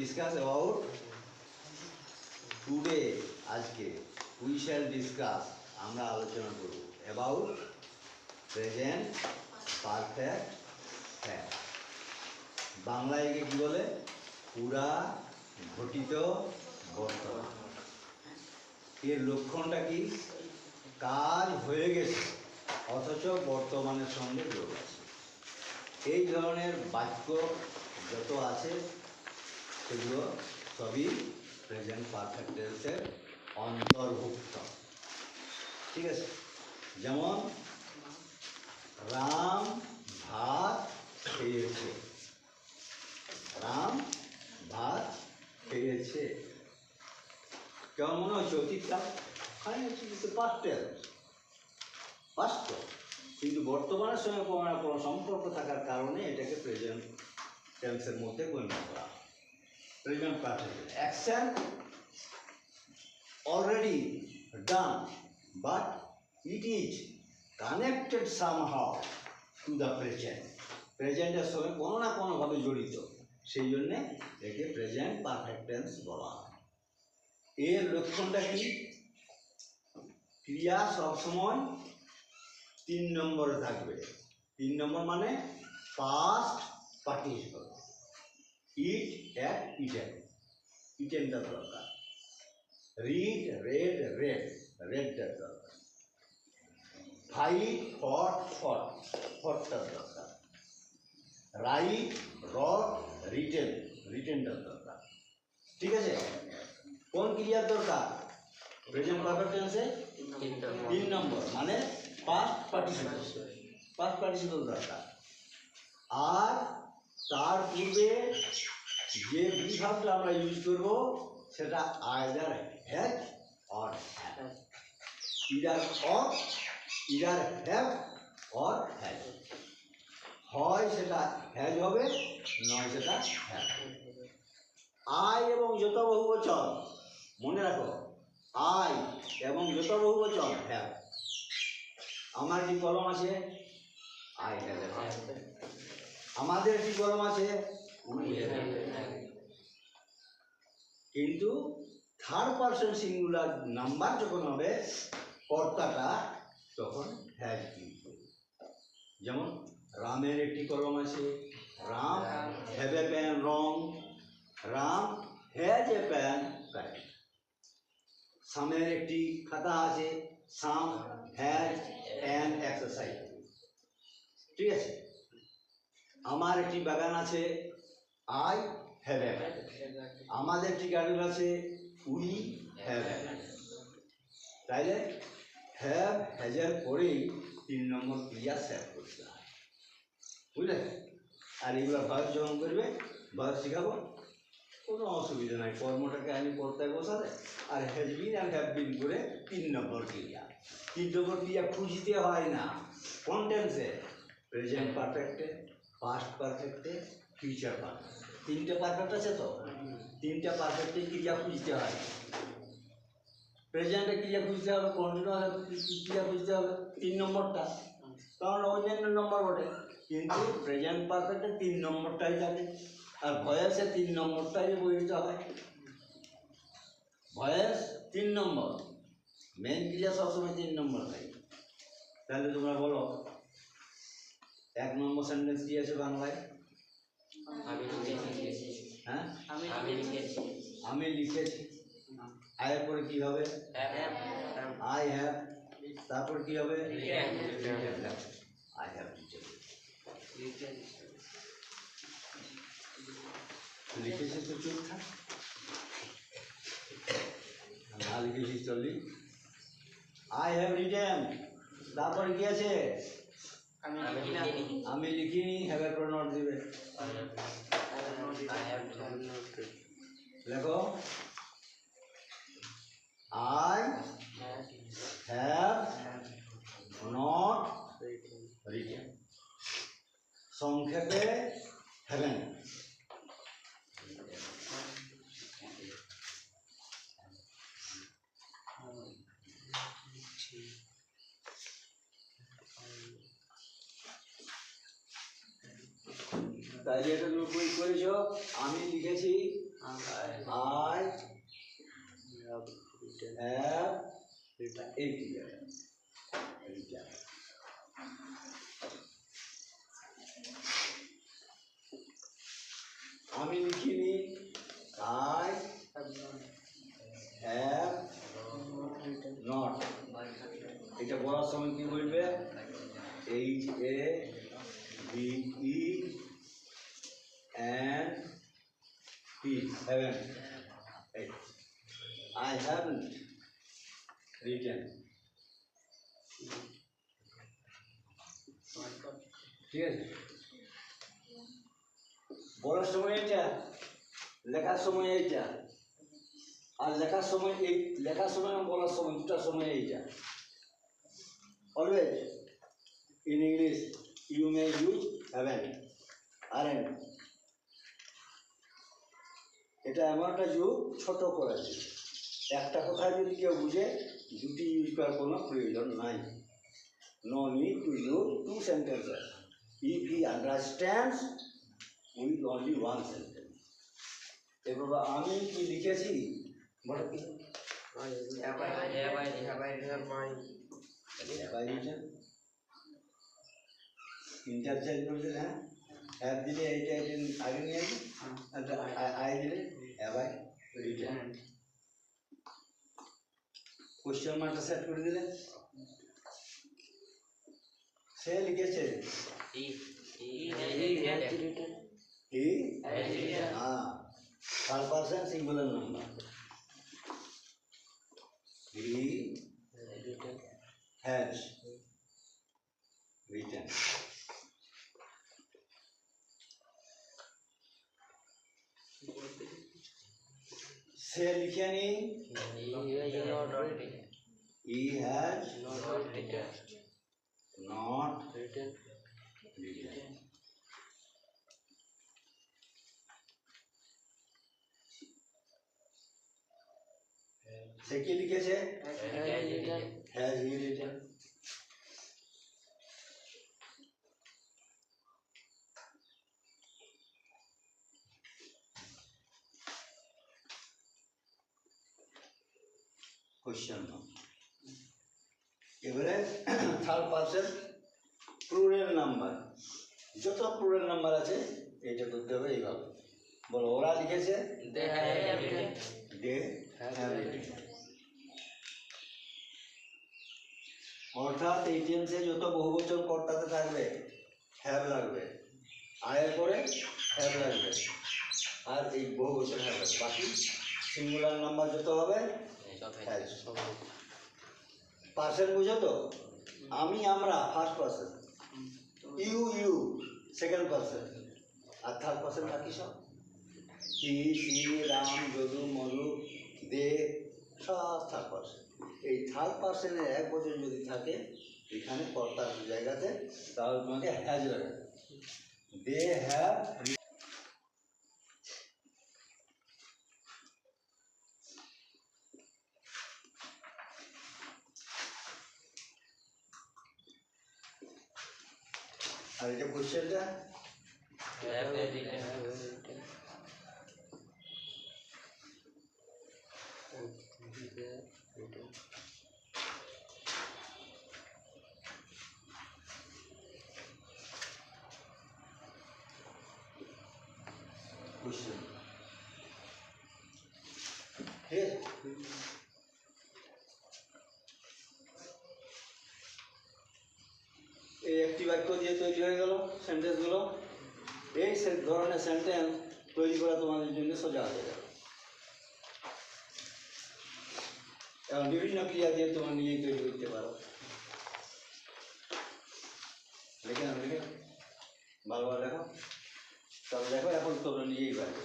discuss about today আজকে we shall discuss আমরা আলোচনা করব about present perfect tense বাংলায় কি বলে পুরা ঘটিত বর্তমান এর লক্ষণটা কি কাজ হয়ে গেছে অথচ বর্তমানের সঙ্গে যোগ আছে এই ধরনের বাক্য যত আছে সেগুলো সবই প্রেজেন্ট পারফেক্ট টেন্সের অন্তর্ভুক্ত ঠিক আছে যেমন রাম ভাত খেয়েছে রাম ভাত খেয়েছে কেমন মনে হচ্ছে অতীতকাল হচ্ছে পাস্ট টেন্স পাস্ট কিন্তু বর্তমানের সঙ্গে কোনো সম্পর্ক থাকার কারণে এটাকে প্রেজেন্ট টেন্সের মধ্যে গণ্য করা present perfect action already done but it is connected somehow to the present প্রেজেন্টের সঙ্গে কোনো না কোনোভাবে জড়িত সেই জন্যে একে প্রেজেন্ট পারফেক্ট টেন্স বলা হয় এর লক্ষণটা কি ক্রিয়া সবসময় 3 নম্বরে থাকবে 3 নম্বর মানে past participle eat ate eaten ইটেনটা দরকার রিড রেড রেড রেডটার দরকার ফাইট ফট ফট ফটটার দরকার রাইট রট রিটেন রিটেনটার দরকার ঠিক আছে কোন ক্রিয়ার দরকার প্রেজেন্ট পারফেক্ট টেন্সে 3 নম্বর মানে পাস্ট পার্টিসিপল দরকার আর তার পূর্বে যে বিভাগটা আমরা ইউজ করব সেটা either has or have either have or has হয় সেটা হ্যাজ হবে নয় সেটা হ্যাভ আই এবং যত বহুবচন মনে রাখো আই এবং যত বহুবচন হ্যাভ আমার কি কলম আছে আই হ্যাভ আমাদের কি কলম আছে কিন্তু থার্ড পারসন সিঙ্গুলার নাম্বার যখন হবে কর্তাটা তখন হ্যাজ কিন্তু যেমন রামের একটি কলম আছে Ram have a pen wrong Ram has a pen right সামের একটি খাতা আছে সাম হ্যাজ অ্যান এক্সারসাইজ ঠিক আছে আমার একটি বাগান আছে আই হ্যাভ এ আমাদের একটি গার্ডেন আছে উই হ্যাভ এ তাইলে হ্যাভ হ্যাজের পরেই 3 নম্বর ক্রিয়া সেট করতে হয় বুঝলে আর এগুলো ভয়েস যখন করবে ভয়েস শেখাবো কোনো অসুবিধা নাই কর্মটাকে আমি কর্তায় বসালে আর has been R have been করে 3 নম্বর ক্রিয়া 3 নম্বর ক্রিয়া খুঁজতে হয় না কোন টেন্সে প্রেজেন্ট পারফেক্টে পাস্ট পারফেক্টে ফিউচার পারফেক্ট 3টে পারফেক্ট আছে তো 3টে পারফেক্টে ক্রিয়া খুঁজতে হয় প্রেজেন্টে ক্রিয়া খুঁজতে হবে কন্টিনিউয়াস ক্রিয়া খুঁজতে হবে 3 নম্বরটা কারণ অন্যান্য নম্বর ওঠে কিন্তু প্রেজেন্ট পারফেক্টে 3 নম্বরটাই থাকে আর ভয়েসে 3 নম্বরটাই বইতে হয় ভয়েস 3 নম্বর মেন ক্রিয়া সবসময় 3 নম্বর থাকে তাহলে তোমরা বলো 1 নম্বর সেন্টেন্স কি আছে বাংলায় হ্যাঁ আমি লিখেছি আয়ের পরে কি হবে আই হ্যাভ তারপর কি হবে আই হ্যাভ লিখেছিস তো চুপ থাক না লিখেছিস চললি আই হ্যাভ রিটেন তারপরে কি আছে আমি লিখিনি হ্যাভের পর নট দিবে লেখো আই হ্যাভ নট রিটেন সংক্ষেপে হ্যাভেন তাই এটা তুমি বই করেছ আমি লিখেছি I have ATM. আমি লিখিনি I have not. এটা বলার সময় কি বলবে? HAVENT, haven't. I haven't written. ঠিক আছে, বলার সময় এটা, লেখার সময় এইটা, আর লেখার সময় এই লেখার সময় বলার সময় দুটার সময় এইটা। Always in English you may use haven't, aren't. এটা এমন একটা যুগ, ছোট করেছে। একটা কথায় যদি কেউ বুঝে, দুটি ইউজ করার কোনো প্রয়োজন নাই। No need to use two sentences if he understands with only one sentence. এবার আমি কি লিখেছি বলো কি? ইন্টারচেঞ্জ করছে, হ্যাঁ, হ্যাভ দিলে এইটা আগে নিয়ে আসবে, আই দিলে হ্যাভ আই রিটেন। কোশ্চেন মার্কটা সেট করে দিলে, সে লিখেছে third person singular number. He has written. সে লিখে নি he has not written. সে কি লিখেছে? has he written. কোশ্চেন এবারে থার্ড পারসন প্লুরাল নাম্বার, যত প্লুরাল নাম্বার আছে এটা করতে হবে এইভাবে। বলো, ওরা লিখেছে they have written. অর্থাৎ এই টেন্সে যত বহুবচন কর্তাতে থাকবে হ্যাভ লাগবে, আয়ের পরে হ্যাভ লাগবে, আর এই বহুবচন হ্যাভ লাগবে। বাকি সিঙ্গুলার নাম্বার যত হবে পার্সন বুঝো তো? আমি, আমরা first person, you second person, আর থার্ড পার্সন বাকি সব he, she, Ram, Jadu, Madhu, they, সব থার্ড পার্সন। এই থার্ড পার্সনের এক বচন যদি থাকে এখানে কর্তার জায়গাতে, তাহলে তোমাকে হ্যাজ লাগাবে। They have. আর এটা কোশ্চেনটা কোশ্চেন, ঠিক আছে? এই একটি বাক্য দিয়ে তৈরি হয়ে গেল সেন্টেন্সগুলো। এই ধরনের সেন্টেন্স তৈরি করা তোমাদের জন্য সোজা হয়ে গেল। এবং বিভিন্ন ক্রিয়া দিয়ে তোমার নিজেই তৈরি করতে পারো। লিখে না লিখে ভালোভাবে দেখো, তাহলে দেখো এখন তোমরা নিজেই পারবে।